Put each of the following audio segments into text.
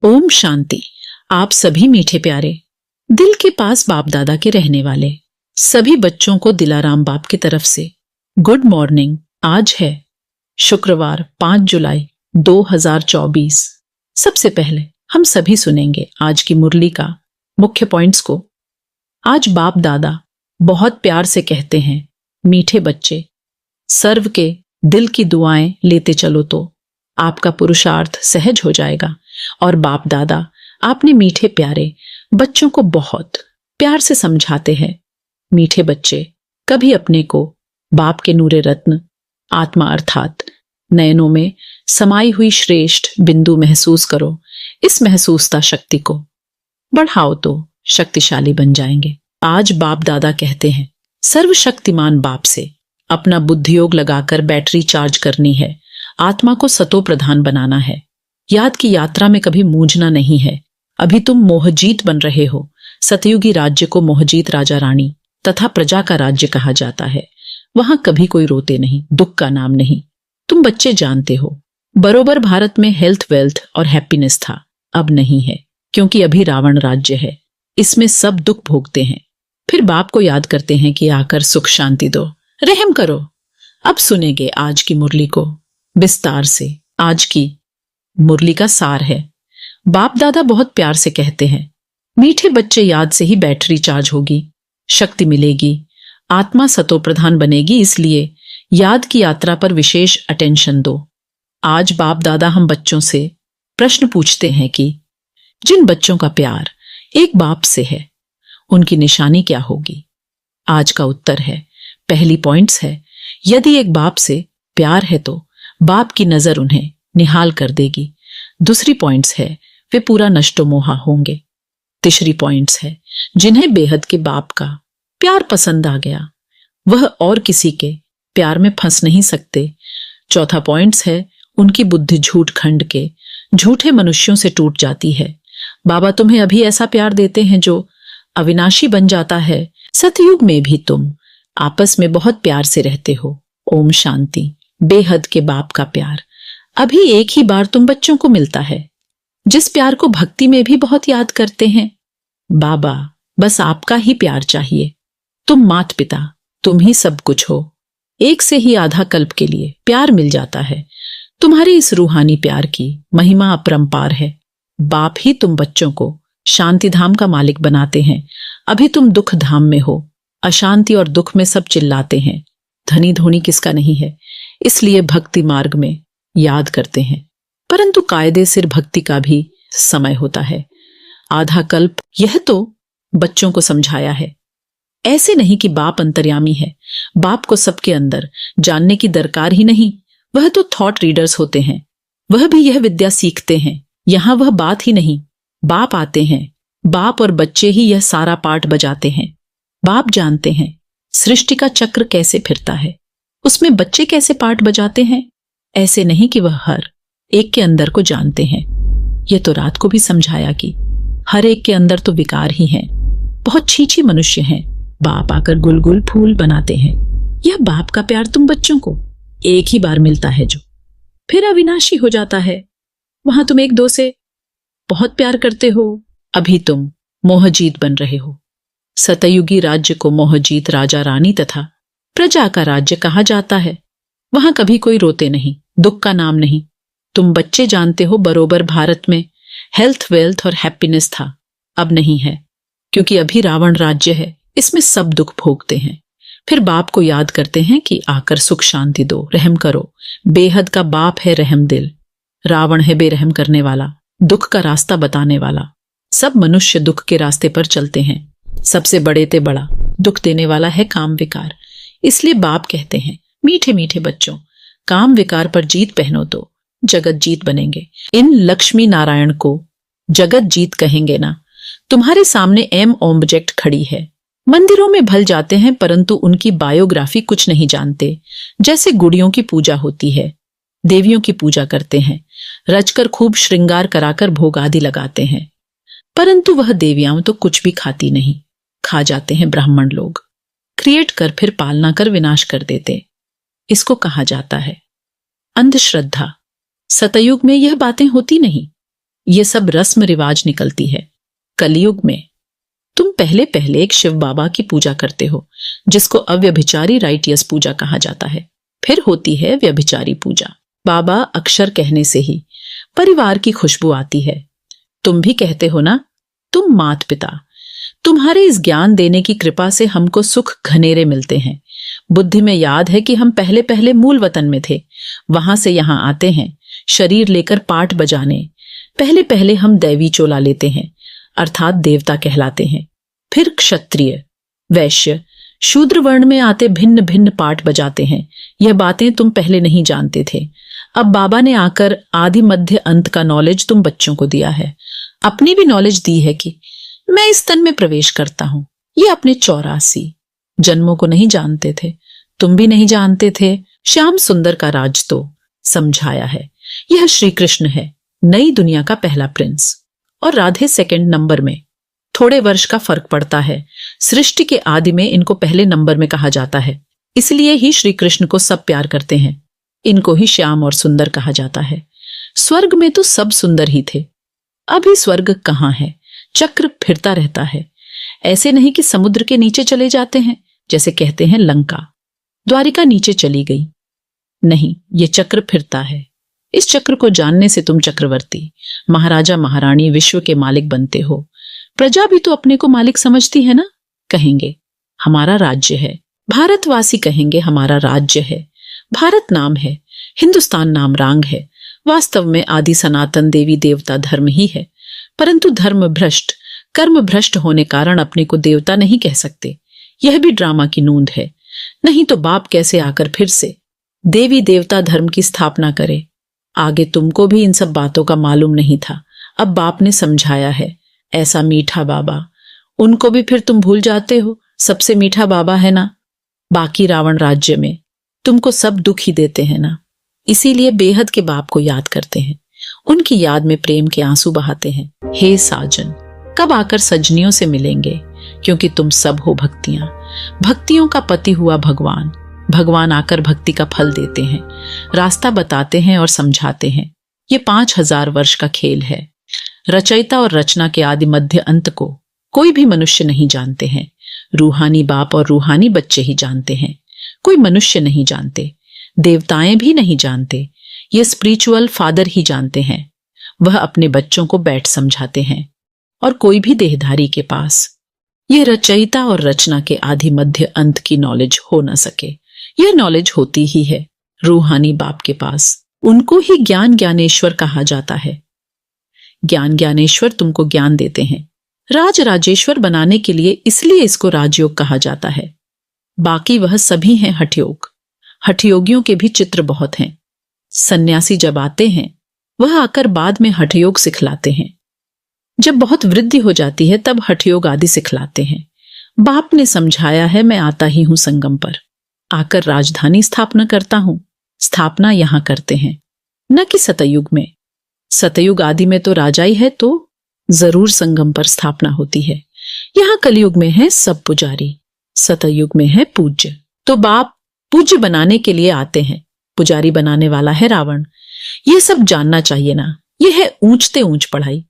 ओम शांति। आप सभी मीठे प्यारे दिल के पास बाप दादा के रहने वाले सभी बच्चों को दिलाराम बाप की तरफ से गुड मॉर्निंग। आज है शुक्रवार 5 जुलाई 2024। सबसे पहले हम सभी सुनेंगे आज की मुरली का मुख्य पॉइंट्स को। आज बाप दादा बहुत प्यार से कहते हैं, मीठे बच्चे, सर्व के दिल की दुआएं लेते चलो तो आपका पुरुषार्थ सहज हो जाएगा। और बाप दादा आपने मीठे प्यारे बच्चों को बहुत प्यार से समझाते हैं, मीठे बच्चे, कभी अपने को बाप के नूरे रत्न आत्मा अर्थात नयनों में समाई हुई श्रेष्ठ बिंदु महसूस करो। इस महसूसता शक्ति को बढ़ाओ तो शक्तिशाली बन जाएंगे। आज बाप दादा कहते हैं, सर्वशक्तिमान बाप से अपना बुद्धियोग लगाकर बैटरी चार्ज करनी है, आत्मा को सतो प्रधान बनाना है। याद की यात्रा में कभी मूझना नहीं है। अभी तुम मोहजीत बन रहे हो। सतयुगी राज्य को मोहजीत राजा रानी तथा प्रजा का राज्य कहा जाता है। वहां कभी कोई रोते नहीं, दुख का नाम नहीं। तुम बच्चे जानते हो, बरोबर भारत में हेल्थ, वेल्थ और हैप्पीनेस था, अब नहीं है, क्योंकि अभी रावण राज्य है। इसमें सब दुख भोगते हैं। फिर बाप को याद करते हैं कि आकर सुख शांति दो, रहम करो। अब सुनेंगे आज की मुरली को विस्तार से। आज की मुरली का सार है, बाप दादा बहुत प्यार से कहते हैं, मीठे बच्चे, याद से ही बैटरी चार्ज होगी, शक्ति मिलेगी, आत्मा सतो प्रधान बनेगी। इसलिए याद की यात्रा पर विशेष अटेंशन दो। आज बाप दादा हम बच्चों से प्रश्न पूछते हैं कि जिन बच्चों का प्यार एक बाप से है, उनकी निशानी क्या होगी। आज का उत्तर है, पहली पॉइंट्स है, यदि एक बाप से प्यार है तो बाप की नजर उन्हें निहाल कर देगी। दूसरी पॉइंट्स है, वे पूरा नष्टो मोहा होंगे। तीसरी पॉइंट्स है, जिन्हें बेहद के बाप का प्यार पसंद आ गया, वह और किसी के प्यार में फंस नहीं सकते। चौथा पॉइंट्स है, उनकी बुद्धि झूठ खंड के झूठे मनुष्यों से टूट जाती है। बाबा तुम्हें अभी ऐसा प्यार देते हैं जो अविनाशी बन जाता है। सतयुग में भी तुम आपस में बहुत प्यार से रहते हो। ओम शांति। बेहद के बाप का प्यार अभी एक ही बार तुम बच्चों को मिलता है, जिस प्यार को भक्ति में भी बहुत याद करते हैं। बाबा बस आपका ही प्यार चाहिए। तुम मात पिता, तुम ही सब कुछ हो। एक से ही आधा कल्प के लिए प्यार मिल जाता है। तुम्हारे इस रूहानी प्यार की महिमा अपरंपार है। बाप ही तुम बच्चों को शांति धाम का मालिक बनाते हैं। अभी तुम दुख धाम में हो, अशांति और दुख में सब चिल्लाते हैं। धनी धोनी किसका नहीं है, इसलिए भक्ति मार्ग में याद करते हैं। परंतु कायदे सिर भक्ति का भी समय होता है, आधा कल्प। यह तो बच्चों को समझाया है। ऐसे नहीं कि बाप अंतर्यामी है, बाप को सबके अंदर जानने की दरकार ही नहीं। वह तो थॉट रीडर्स होते हैं, वह भी यह विद्या सीखते हैं। यहां वह बात ही नहीं, बाप आते हैं, बाप और बच्चे ही यह सारा पाठ बजाते हैं। बाप जानते हैं सृष्टि का चक्र कैसे फिरता है, उसमें बच्चे कैसे पाठ बजाते हैं। ऐसे नहीं कि वह हर एक के अंदर को जानते हैं। यह तो रात को भी समझाया कि हर एक के अंदर तो विकार ही हैं, बहुत छीछी मनुष्य हैं। बाप आकर गुलगुल फूल बनाते हैं। यह बाप का प्यार तुम बच्चों को एक ही बार मिलता है, जो फिर अविनाशी हो जाता है। वहां तुम एक दो से बहुत प्यार करते हो। अभी तुम मोहजीत बन रहे हो। सतयुगी राज्य को मोहजीत राजा रानी तथा प्रजा का राज्य कहा जाता है। वहां कभी कोई रोते नहीं, दुख का नाम नहीं। तुम बच्चे जानते हो, बरोबर भारत में हेल्थ, वेल्थ और हैप्पीनेस था, अब नहीं है, क्योंकि अभी रावण राज्य है। इसमें सब दुख भोगते हैं। फिर बाप को याद करते हैं कि आकर सुख शांति दो, रहम करो। बेहद का बाप है रहम दिल। रावण है बेरहम करने वाला, दुख का रास्ता बताने वाला। सब मनुष्य दुख के रास्ते पर चलते हैं। सबसे बड़े ते बड़ा दुख देने वाला है काम विकार। इसलिए बाप कहते हैं, मीठे मीठे बच्चों, काम विकार पर जीत पहनो तो जगत जीत बनेंगे। इन लक्ष्मी नारायण को जगत जीत कहेंगे ना। तुम्हारे सामने एम ऑब्जेक्ट खड़ी है। मंदिरों में भल जाते हैं, परंतु उनकी बायोग्राफी कुछ नहीं जानते। जैसे गुड़ियों की पूजा होती है, देवियों की पूजा करते हैं, रचकर खूब श्रृंगार कराकर भोग आदि लगाते हैं, परंतु वह देवियां तो कुछ भी खाती नहीं। खा जाते हैं ब्राह्मण लोग, क्रिएट कर फिर पालना कर विनाश कर देते। इसको कहा जाता है अंधश्रद्धा। सतयुग में यह बातें होती नहीं। ये सब रस्म रिवाज निकलती है। कलयुग में तुम पहले पहले एक शिव बाबा की पूजा करते हो, जिसको अव्यभिचारी राइटियस पूजा कहा जाता है। फिर होती है व्यभिचारी पूजा। बाबा अक्षर कहने से ही परिवार की खुशबू आती है। तुम भी कहते हो ना, तुम मात पिता, तुम्हारे इस ज्ञान देने की कृपा से हमको सुख घनेरे मिलते हैं। बुद्धि में याद है कि हम पहले पहले मूल वतन में थे, वहां से यहां आते हैं शरीर लेकर पाठ बजाने। पहले पहले हम दैवी चोला लेते हैं, अर्थात देवता कहलाते हैं। फिर क्षत्रिय, वैश्य, शूद्र वर्ण में आते भिन्न भिन्न पाठ बजाते हैं। यह बातें तुम पहले नहीं जानते थे। अब बाबा ने आकर आदि मध्य अंत का नॉलेज तुम बच्चों को दिया है। अपनी भी नॉलेज दी है कि मैं इस तन में प्रवेश करता हूं। ये अपने 84 जन्मों को नहीं जानते थे, तुम भी नहीं जानते थे। श्याम सुंदर का राज तो समझाया है। यह श्री कृष्ण है, नई दुनिया का पहला प्रिंस, और राधे सेकंड नंबर में। थोड़े वर्ष का फर्क पड़ता है। सृष्टि के आदि में इनको पहले नंबर में कहा जाता है, इसलिए ही श्री कृष्ण को सब प्यार करते हैं। इनको ही श्याम और सुंदर कहा जाता है। स्वर्ग में तो सब सुंदर ही थे। अभी स्वर्ग कहाँ है? चक्र फिरता रहता है। ऐसे नहीं कि समुद्र के नीचे चले जाते हैं, जैसे कहते हैं लंका द्वारिका नीचे चली गई। नहीं, ये चक्र फिरता है। इस चक्र को जानने से तुम चक्रवर्ती, महाराजा महारानी, विश्व के मालिक बनते हो। प्रजा भी तो अपने को मालिक समझती है ना। कहेंगे हमारा राज्य है, भारतवासी कहेंगे हमारा राज्य है। भारत नाम है, हिंदुस्तान नाम रांग है। वास्तव में आदि सनातन देवी देवता धर्म ही है, परंतु धर्म भ्रष्ट, कर्म भ्रष्ट होने कारण अपने को देवता नहीं कह सकते। यह भी ड्रामा की नूंद है। नहीं तो बाप कैसे आकर फिर से देवी देवता धर्म की स्थापना करे। आगे तुमको भी इन सब बातों का मालूम नहीं था, अब बाप ने समझाया है। ऐसा मीठा बाबा, उनको भी फिर तुम भूल जाते हो। सबसे मीठा बाबा है ना। बाकी रावण राज्य में तुमको सब दुख ही देते हैं ना, इसीलिए बेहद के बाप को याद करते हैं। उनकी याद में प्रेम के आंसू बहाते हैं। हे साजन, कब आकर सजनियों से मिलेंगे, क्योंकि तुम सब हो भक्तियां। भक्तियों का पति हुआ भगवान। भगवान आकर भक्ति का फल देते हैं, रास्ता बताते हैं और समझाते हैं। ये 5000 वर्ष का खेल है। रचयिता और रचना के आदि मध्य अंत को कोई भी मनुष्य नहीं जानते हैं। रूहानी बाप और रूहानी बच्चे ही जानते हैं, कोई मनुष्य नहीं जानते, देवताएं भी नहीं जानते। ये स्पिरिचुअल फादर ही जानते हैं। वह अपने बच्चों को बैठ समझाते हैं, और कोई भी देहधारी के पास यह रचयिता और रचना के आदि मध्य अंत की नॉलेज हो न सके। यह नॉलेज होती ही है रूहानी बाप के पास। उनको ही ज्ञान ज्ञानेश्वर कहा जाता है। ज्ञान ज्ञानेश्वर तुमको ज्ञान देते हैं। राज राजेश्वर बनाने के लिए इसलिए इसको राजयोग कहा जाता है। बाकी वह सभी हैं हठयोग। हठयोगियों के भी चित्र बहुत हैं। सन्यासी जब आते हैं, वह आकर बाद में हठयोग सिखलाते हैं। जब बहुत वृद्धि हो जाती है, तब हठयोग आदि सिखलाते हैं। बाप ने समझाया है, मैं आता ही हूं संगम पर, आकर राजधानी स्थापना करता हूं। स्थापना यहां करते हैं, न कि सतयुग में। सतयुग आदि में तो राजा ही है, तो जरूर संगम पर स्थापना होती है। यहां कलयुग में है सब पुजारी, सतयुग में है पूज्य। तो बाप पूज्य बनाने के लिए आते हैं, पुजारी बनाने वाला है रावण। यह सब जानना चाहिए ना। यह है ऊंचते ऊंच पढ़ाई।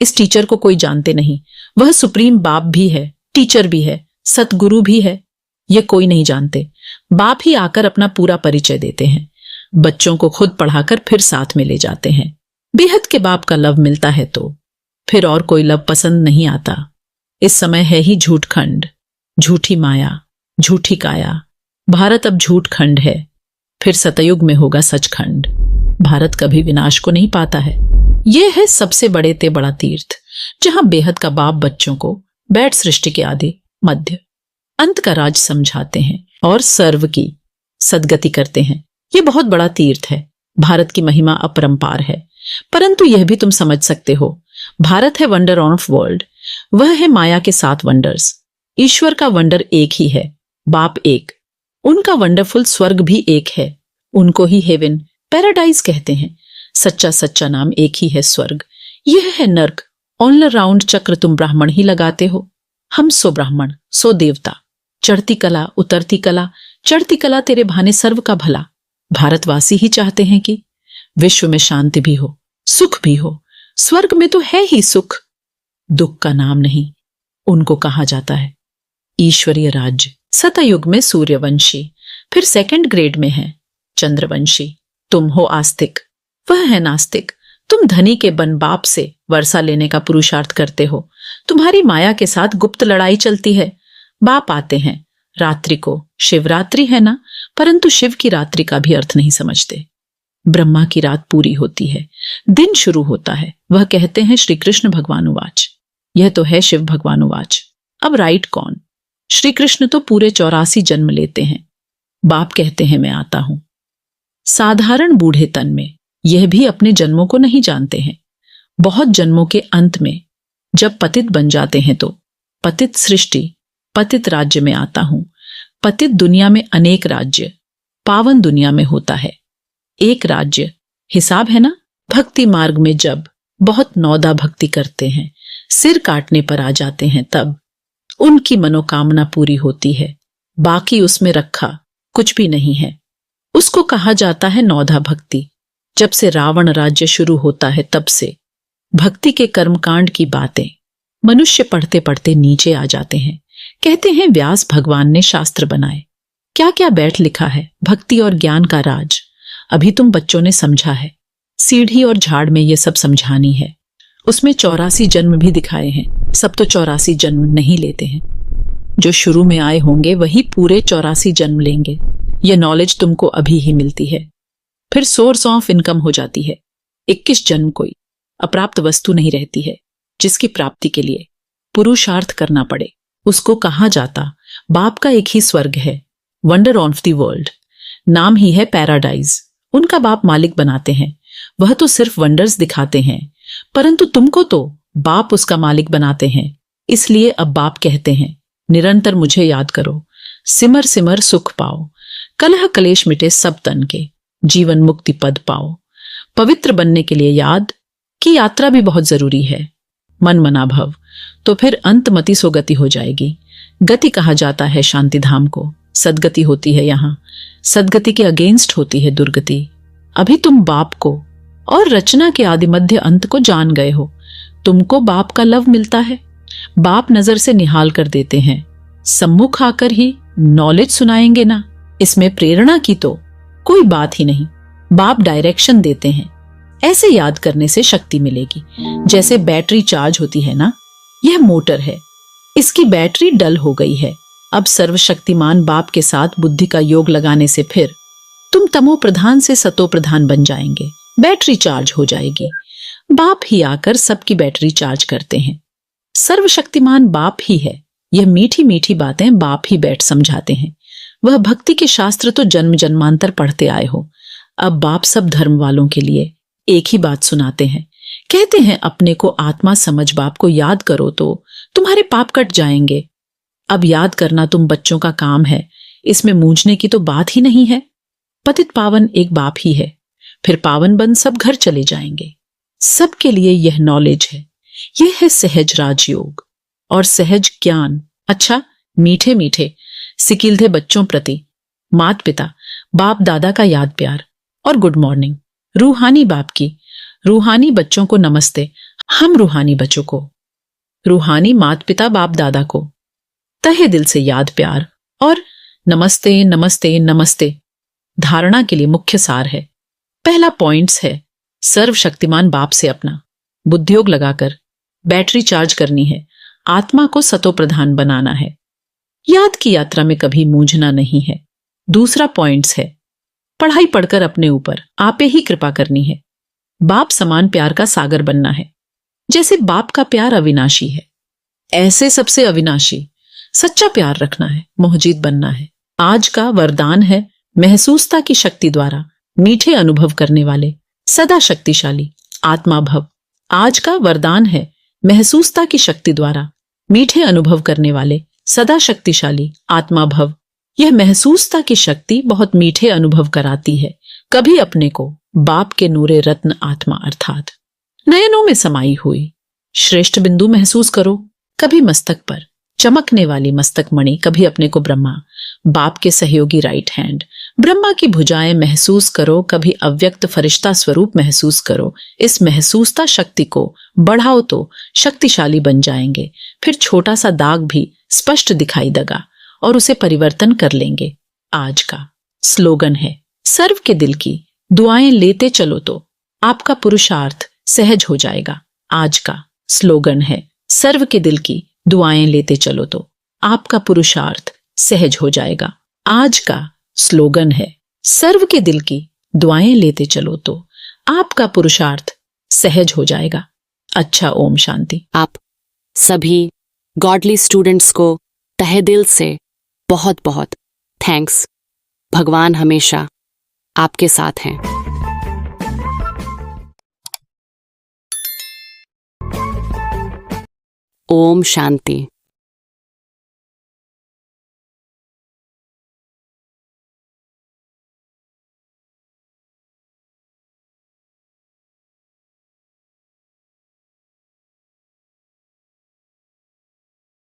इस टीचर को कोई जानते नहीं। वह सुप्रीम बाप भी है, टीचर भी है, सतगुरु भी है। यह कोई नहीं जानते। बाप ही आकर अपना पूरा परिचय देते हैं। बच्चों को खुद पढ़ाकर फिर साथ में ले जाते हैं। बेहद के बाप का लव मिलता है तो फिर और कोई लव पसंद नहीं आता। इस समय है ही झूठ खंड, झूठी माया, झूठी काया। भारत अब झूठ खंड है, फिर सतयुग में होगा सचखंड। भारत कभी विनाश को नहीं पाता है। यह है सबसे बड़े ते बड़ा तीर्थ, जहां बेहद का बाप बच्चों को बैठ सृष्टि के आदि मध्य अंत का राज समझाते हैं और सर्व की सदगति करते हैं। यह बहुत बड़ा तीर्थ है। भारत की महिमा अपरंपार है, परंतु यह भी तुम समझ सकते हो, भारत है वंडर ऑफ वर्ल्ड। वह है माया के 7 वंडर्स। ईश्वर का वंडर एक ही है, बाप एक। उनका वंडरफुल स्वर्ग भी एक है, उनको ही हेवन पैराडाइज कहते हैं। सच्चा सच्चा नाम एक ही है, स्वर्ग। यह है नर्क। ऑल राउंड चक्र तुम ब्राह्मण ही लगाते हो। हम सो ब्राह्मण, सो देवता। चढ़ती कला उतरती कला, चढ़ती कला तेरे भाने सर्व का भला। भारतवासी ही चाहते हैं कि विश्व में शांति भी हो, सुख भी हो, स्वर्ग में तो है ही सुख, दुख का नाम नहीं। उनको कहा जाता है ईश्वरीय राज्य। सतयुग में सूर्यवंशी, फिर सेकंड ग्रेड में है चंद्रवंशी। तुम हो आस्तिक, वह है नास्तिक। तुम धनी के बन बाप से वर्षा लेने का पुरुषार्थ करते हो। तुम्हारी माया के साथ गुप्त लड़ाई चलती है। बाप आते हैं रात्रि को, शिवरात्रि है ना, परंतु शिव की रात्रि का भी अर्थ नहीं समझते। ब्रह्मा की रात पूरी होती है, दिन शुरू होता है। वह कहते हैं श्री कृष्ण भगवानुवाच। यह तो है शिव भगवानुवाच। अब राइट कौन? श्री कृष्ण तो पूरे 84 जन्म लेते हैं। बाप कहते हैं मैं आता हूं। साधारण बूढ़े तन में यह भी अपने जन्मों को नहीं जानते हैं। बहुत जन्मों के अंत में जब पतित बन जाते हैं तो पतित सृष्टि, पतित राज्य में आता हूं। पतित दुनिया में अनेक राज्य, पावन दुनिया में होता है एक राज्य। हिसाब है ना? भक्ति मार्ग में जब बहुत नौदा भक्ति करते हैं, सिर काटने पर आ जाते हैं, तब उनकी मनोकामना पूरी होती है। बाकी उसमें रखा कुछ भी नहीं है। उसको कहा जाता है नौधा भक्ति। जब से रावण राज्य शुरू होता है तब से भक्ति के कर्मकांड की बातें मनुष्य पढ़ते पढ़ते नीचे आ जाते हैं। कहते हैं व्यास भगवान ने शास्त्र बनाए, क्या क्या बैठ लिखा है भक्ति और ज्ञान का राज। अभी तुम बच्चों ने समझा है, सीढ़ी और झाड़ में ये सब समझानी है। उसमें 84 जन्म भी दिखाए हैं। सब तो 84 जन्म नहीं लेते हैं। जो शुरू में आए होंगे वही पूरे 84 जन्म लेंगे। ये नॉलेज तुमको अभी ही मिलती है, फिर सोर्स ऑफ इनकम हो जाती है। 21 जन्म कोई अप्राप्त वस्तु नहीं रहती है जिसकी प्राप्ति के लिए पुरुषार्थ करना पड़े। उसको कहा जाता बाप का एक ही स्वर्ग है, वंडर ऑफ द वर्ल्ड। नाम ही है पैराडाइज। उनका बाप मालिक बनाते हैं, वह तो सिर्फ वंडर्स दिखाते हैं, परंतु तुमको तो बाप उसका मालिक बनाते हैं। इसलिए अब बाप कहते हैं निरंतर मुझे याद करो, सिमर सिमर सुख पाओ, कलह कलेश मिटे सब तन के, जीवन मुक्ति पद पाओ। पवित्र बनने के लिए याद की यात्रा भी बहुत जरूरी है। मन मना भव, तो फिर अंतमति सोगति हो जाएगी। गति कहा जाता है शांति धाम को। सदगति होती है यहां, सदगति के अगेंस्ट होती है दुर्गति। अभी तुम बाप को और रचना के आदि मध्य अंत को जान गए हो। तुमको बाप का लव मिलता है। बाप नजर से निहाल कर देते हैं, सम्मुख आकर ही नॉलेज सुनाएंगे ना। इसमें प्रेरणा की तो कोई बात ही नहीं। बाप डायरेक्शन देते हैं। ऐसे याद करने से शक्ति मिलेगी। जैसे बैटरी चार्ज होती है ना, यह मोटर है, इसकी बैटरी डल हो गई है। अब सर्वशक्तिमान बाप के साथ बुद्धि का योग लगाने से फिर तुम तमो प्रधान से सतो प्रधान बन जाएंगे। बैटरी चार्ज हो जाएगी। बाप ही आकर सबकी बैटरी चार्ज करते हैं। सर्वशक्तिमान बाप ही है। यह मीठी मीठी बातें बाप ही बैठ समझाते हैं। वह भक्ति के शास्त्र तो जन्म जन्मांतर पढ़ते आए हो। अब बाप सब धर्म वालों के लिए एक ही बात सुनाते हैं। कहते हैं अपने को आत्मा समझ बाप को याद करो तो तुम्हारे पाप कट जाएंगे। अब याद करना तुम बच्चों का काम है, इसमें मूंझने की तो बात ही नहीं है। पतित पावन एक बाप ही है, फिर पावन बन सब घर चले जाएंगे। सबके लिए यह नॉलेज है। यह है सहज राजयोग और सहज ज्ञान। अच्छा, मीठे मीठे सिकिलधे बच्चों प्रति मात पिता बाप दादा का याद प्यार और गुड मॉर्निंग। रूहानी बाप की रूहानी बच्चों को नमस्ते। हम रूहानी बच्चों को, रूहानी मात पिता बाप दादा को तहे दिल से याद प्यार और नमस्ते नमस्ते नमस्ते। धारणा के लिए मुख्य सार है। पहला पॉइंट्स है सर्वशक्तिमान बाप से अपना बुद्धियोग लगाकर बैटरी चार्ज करनी है। आत्मा को सतो प्रधान बनाना है। याद की यात्रा में कभी मूंझना नहीं है। दूसरा पॉइंट्स है पढ़ाई पढ़कर अपने ऊपर आपे ही कृपा करनी है। बाप समान प्यार का सागर बनना है। जैसे बाप का प्यार अविनाशी है, ऐसे सबसे अविनाशी सच्चा प्यार रखना है, मोहजीत बनना है। आज का वरदान है महसूसता की शक्ति द्वारा मीठे अनुभव करने वाले सदा शक्तिशाली आत्मा भव। आज का वरदान है महसूसता की शक्ति द्वारा मीठे अनुभव करने वाले सदा शक्तिशाली आत्मा भव। यह महसूसता की शक्ति बहुत मीठे अनुभव कराती है। कभी अपने को बाप के नूरे रत्न आत्मा अर्थात नयनों में समाई हुई श्रेष्ठ बिंदु महसूस करो। कभी मस्तक पर चमकने वाली मस्तक मणि, कभी अपने को ब्रह्मा, बाप के सहयोगी राइट हैंड, ब्रह्मा की भुजाएं महसूस करो, कभी अव्यक्त फरिश्ता स्वरूप महसूस करो। इस महसूसता शक्ति को बढ़ाओ तो शक्तिशाली बन जाएंगे। फिर छोटा सा दाग भी स्पष्ट दिखाई देगा और उसे परिवर्तन कर लेंगे। आज का स्लोगन है, सर्व के दिल की दुआएं लेते चलो तो आपका पुरुषार्थ सहज हो जाएगा। आज का स्लोगन है, सर्व के दिल की दुआएं लेते चलो तो आपका पुरुषार्थ सहज हो जाएगा। आज का स्लोगन है, सर्व के दिल की दुआएं लेते चलो तो आपका पुरुषार्थ सहज हो जाएगा। अच्छा, ओम शांति। आप सभी गॉडली स्टूडेंट्स को तहे दिल से बहुत बहुत थैंक्स। भगवान हमेशा आपके साथ हैं। ओम शांति।